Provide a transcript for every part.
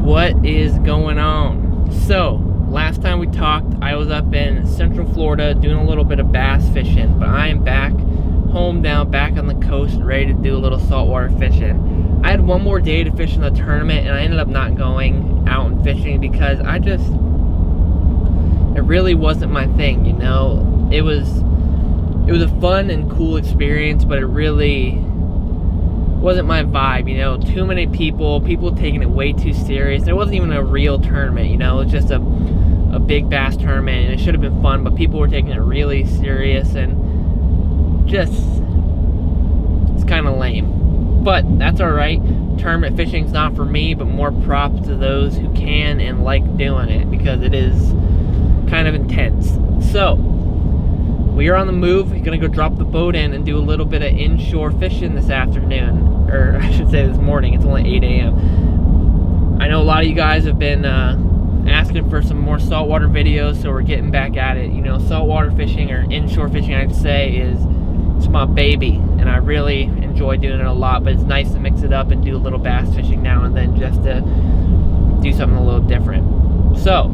What is going on? So, last time we talked, I was up in Central Florida doing a little bit of bass fishing, but I am back home now, back on the coast, ready to do a little saltwater fishing. I had one more day to fish in the tournament, and I ended up not going out and fishing because it really wasn't my thing, you know. It was a fun and cool experience, but it really wasn't my vibe, you know. Too many people taking it way too serious. It wasn't even a real tournament, you know. It was just a big bass tournament, and it should have been fun, but people were taking it really serious, and just, it's kind of lame. But that's alright. Tournament fishing's not for me, but more props to those who can and like doing it, because it is kind of intense. So we are on the move. We're gonna go drop the boat in and do a little bit of inshore fishing this afternoon, or I should say this morning. It's only 8 a.m. I know a lot of you guys have been asking for some more saltwater videos, so we're getting back at it. You know, saltwater fishing, or inshore fishing, I'd say, it's my baby, and I really enjoy doing it a lot. But it's nice to mix it up and do a little bass fishing now and then, just to do something a little different. So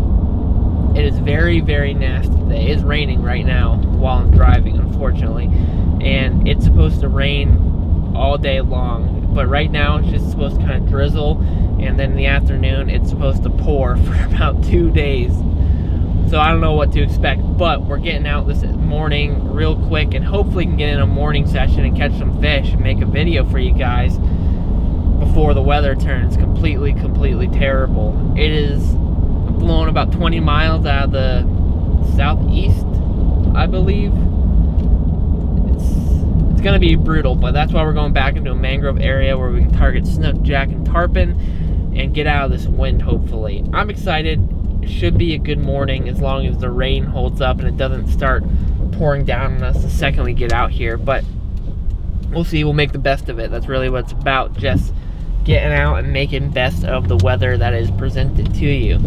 it is very, very nasty today. It's raining right now while I'm driving, unfortunately, and it's supposed to rain all day long, but right now it's just supposed to kind of drizzle, and then in the afternoon it's supposed to pour for about 2 days. So I don't know what to expect, but we're getting out this morning real quick, and hopefully can get in a morning session and catch some fish and make a video for you guys before the weather turns completely terrible. It is blowing about 20 miles out of the southeast, I believe. It's gonna be brutal, but that's why we're going back into a mangrove area where we can target snook, jack, and tarpon and get out of this wind, hopefully. I'm excited. It should be a good morning as long as the rain holds up and it doesn't start pouring down on us the second we get out here, but we'll see. We'll make the best of it. That's really what it's about, just getting out and making best of the weather that is presented to you.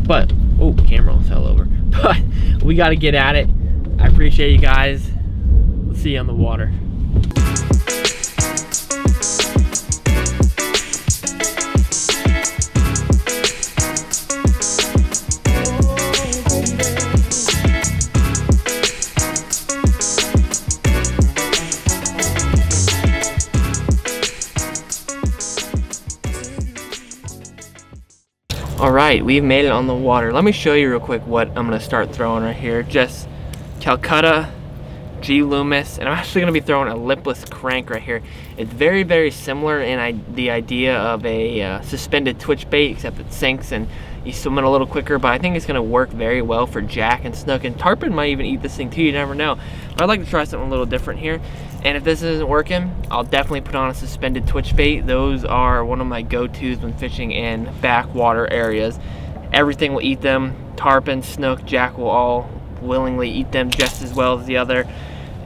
But, oh, camera fell over. But we got to get at it. I appreciate you guys. We'll see you on the water. Alright, we've made it on the water. Let me show you real quick what I'm going to start throwing right here. Just Calcutta, G.Loomis, and I'm actually going to be throwing a lipless crank right here. It's very, very similar in the idea of a suspended twitch bait, except it sinks and you swim it a little quicker, but I think it's going to work very well for jack and snook, and tarpon might even eat this thing too, you never know. But I'd like to try something a little different here, and if this isn't working, I'll definitely put on a suspended twitch bait. Those are one of my go-tos when fishing in backwater areas. Everything will eat them. Tarpon, snook, jack will all willingly eat them just as well as the other,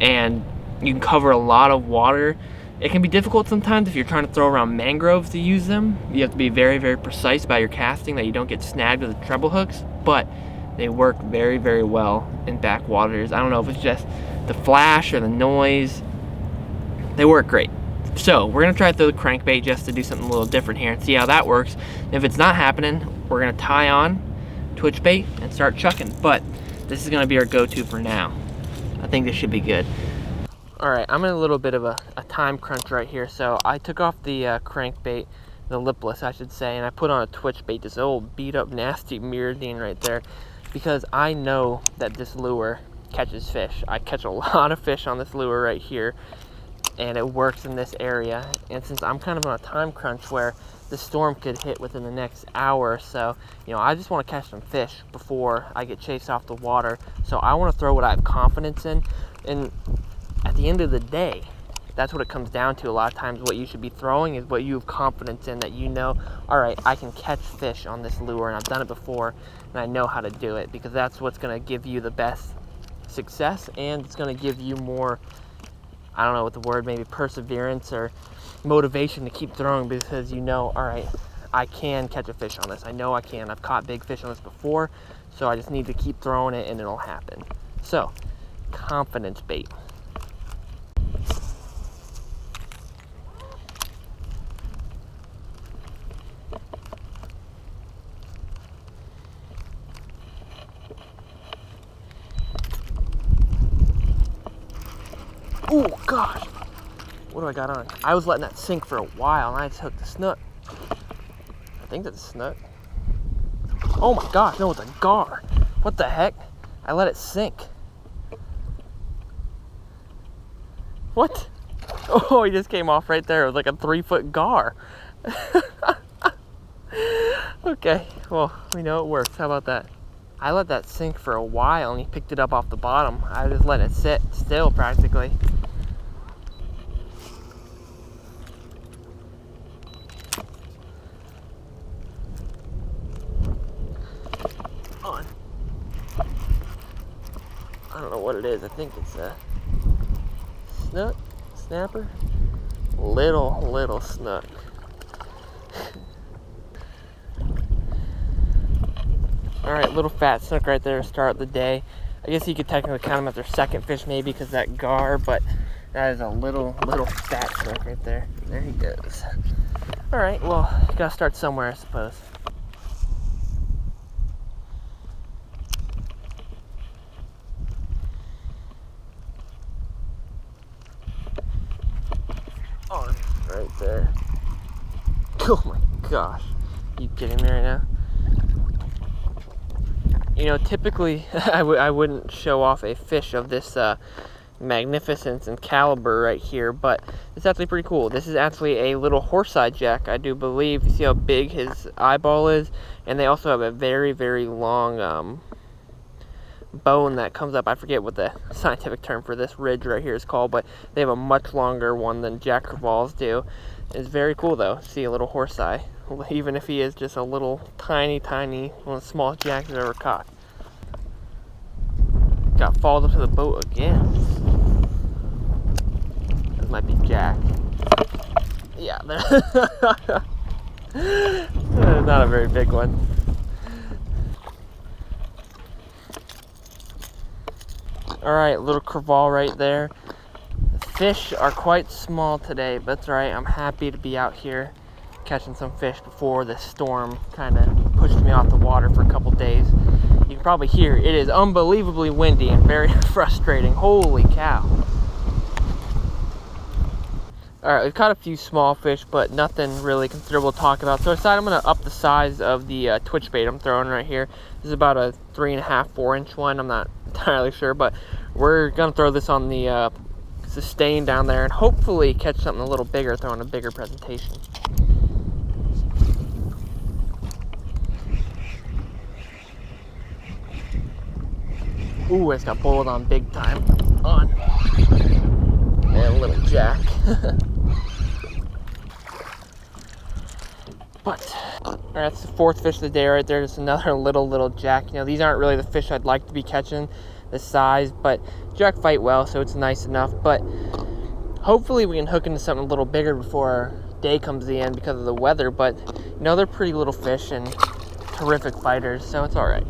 and you can cover a lot of water. It can be difficult sometimes if you're trying to throw around mangroves to use them. You have to be very, very precise about your casting that you don't get snagged with the treble hooks, but they work very, very well in backwaters. I don't know if it's just the flash or the noise. They work great. So we're gonna try to throw the crankbait just to do something a little different here and see how that works. And if it's not happening, we're gonna tie on twitch bait and start chucking. But this is gonna be our go-to for now. I think this should be good. All right, I'm in a little bit of a time crunch right here. So I took off the crankbait, the lipless I should say, and I put on a twitch bait, this old beat up nasty Myrdine right there, because I know that this lure catches fish. I catch a lot of fish on this lure right here, and it works in this area. And since I'm kind of on a time crunch where the storm could hit within the next hour or so, you know, I just want to catch some fish before I get chased off the water. So I want to throw what I have confidence in, and at the end of the day, that's what it comes down to. A lot of times what you should be throwing is what you have confidence in, that you know, all right, I can catch fish on this lure, and I've done it before, and I know how to do it, because that's what's going to give you the best success, and it's going to give you more, I don't know what the word, maybe perseverance or motivation to keep throwing, because you know, all right, I can catch a fish on this. I know I can. I've caught big fish on this before, so I just need to keep throwing it and it'll happen. So, confidence bait. do I got on? I was letting that sink for a while, and I just hooked the snook. I think that's a snook. Oh my gosh, no, it's a gar. What the heck? I let it sink. What? Oh, he just came off right there. It was like a 3-foot gar. Okay, well, we know it works. How about that? I let that sink for a while, and he picked it up off the bottom. I just let it sit still, practically. On. I don't know what it is. I think it's a snook, snapper, little snook. All right, little fat snook right there to start the day. I guess you could technically count them as their second fish maybe because that gar, but that is a little fat snook right there. There he goes. All right, well, gotta start somewhere, I suppose. On right there. Oh my gosh. Are you kidding me right now? You know, typically I wouldn't show off a fish of this magnificence and caliber right here, but it's actually pretty cool. This is actually a little horse-eye jack, I do believe. You see how big his eyeball is? And they also have a very long bone that comes up. I forget what the scientific term for this ridge right here is called, but they have a much longer one than jack crevalles do. It's very cool though, see a little horse-eye. Even if he is just a little tiny, one of the smallest jacks I've ever caught. Got followed up to the boat again. This might be Jack. Yeah, not a very big one. Alright, little crevalle right there. The fish are quite small today, but that's alright. I'm happy to be out here catching some fish before the storm kind of pushed me off the water for a couple days. You can probably hear it is unbelievably windy and very frustrating. Holy cow. Alright, we've caught a few small fish, but nothing really considerable to talk about. So I decided I'm going to up the size of the twitch bait I'm throwing right here. This is about a 3.5, 4-inch one. I'm not entirely sure, but we're going to throw this on the Sustain down there and hopefully catch something a little bigger, throwing a bigger presentation. Ooh, it's got boiled on big time. On. And a little jack. But, alright, that's the fourth fish of the day right there. Just another little jack. You know, these aren't really the fish I'd like to be catching, the size, but jack fight well, so it's nice enough. But hopefully we can hook into something a little bigger before our day comes to the end because of the weather. But, you know, they're pretty little fish and terrific fighters, so it's alright.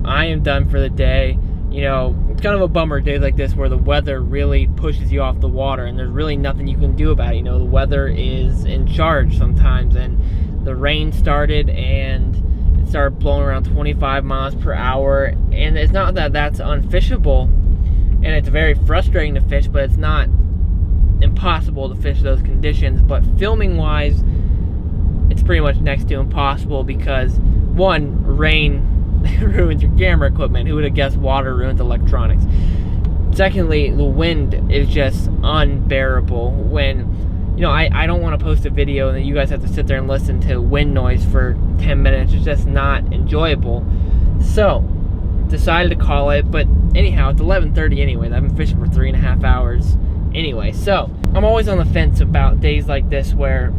I am done for the day. You know, it's kind of a bummer days like this where the weather really pushes you off the water and there's really nothing you can do about it. You know, the weather is in charge sometimes, and the rain started and it started blowing around 25 miles per hour, and it's not that that's unfishable, and it's very frustrating to fish, but it's not impossible to fish those conditions. But filming wise, it's pretty much next to impossible because, one, rain ruins your camera equipment. Who would have guessed water ruins electronics? Secondly, the wind is just unbearable. When, you know, I don't want to post a video and then you guys have to sit there and listen to wind noise for 10 minutes. It's just not enjoyable. So, decided to call it. But anyhow, it's 11:30 anyway. I've been fishing for 3.5 hours anyway. So, I'm always on the fence about days like this where,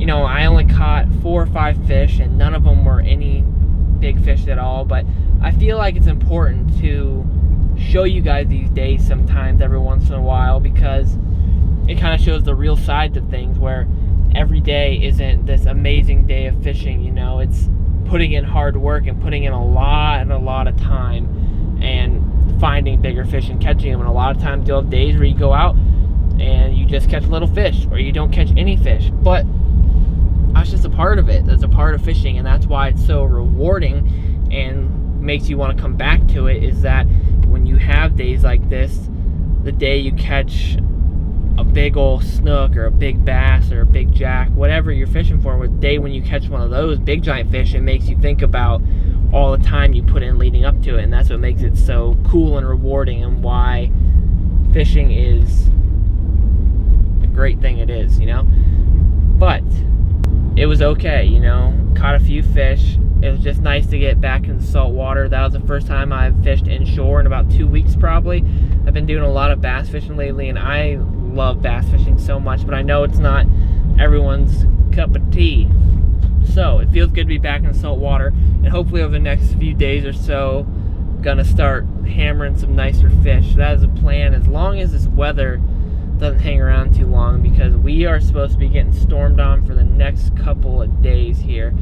you know, I only caught 4 or 5 fish, and none of them were any big fish at all. But I feel like it's important to show you guys these days sometimes, every once in a while, because it kind of shows the real sides of things, where every day isn't this amazing day of fishing. You know, it's putting in hard work and putting in a lot of time and finding bigger fish and catching them. And a lot of times you'll have days where you go out and you just catch little fish, or you don't catch any fish. But that's just a part of it. That's a part of fishing, and that's why it's so rewarding and makes you want to come back to it, is that when you have days like this, the day you catch a big old snook or a big bass or a big jack, whatever you're fishing for, with day when you catch one of those big giant fish, it makes you think about all the time you put in leading up to it. And that's what makes it so cool and rewarding, and why fishing is a great thing it is, you know. But it was okay, you know, caught a few fish. It was just nice to get back in the salt water. That was the first time I've fished inshore in about 2 weeks probably. I've been doing a lot of bass fishing lately, and I love bass fishing so much, but I know it's not everyone's cup of tea. So it feels good to be back in the salt water, and hopefully over the next few days or so, gonna start hammering some nicer fish. That is a plan, as long as this weather doesn't hang around too long, because we are supposed to be getting stormed on for the next couple of days here.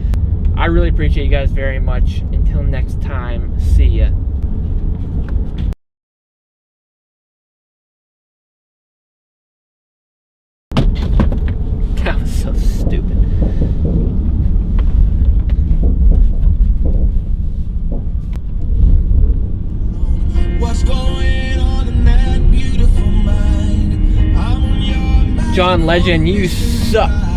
I really appreciate you guys very much. Until next time, see ya. That was so stupid. What's going on in that beautiful mind? I'm on your mind. John Legend, you suck.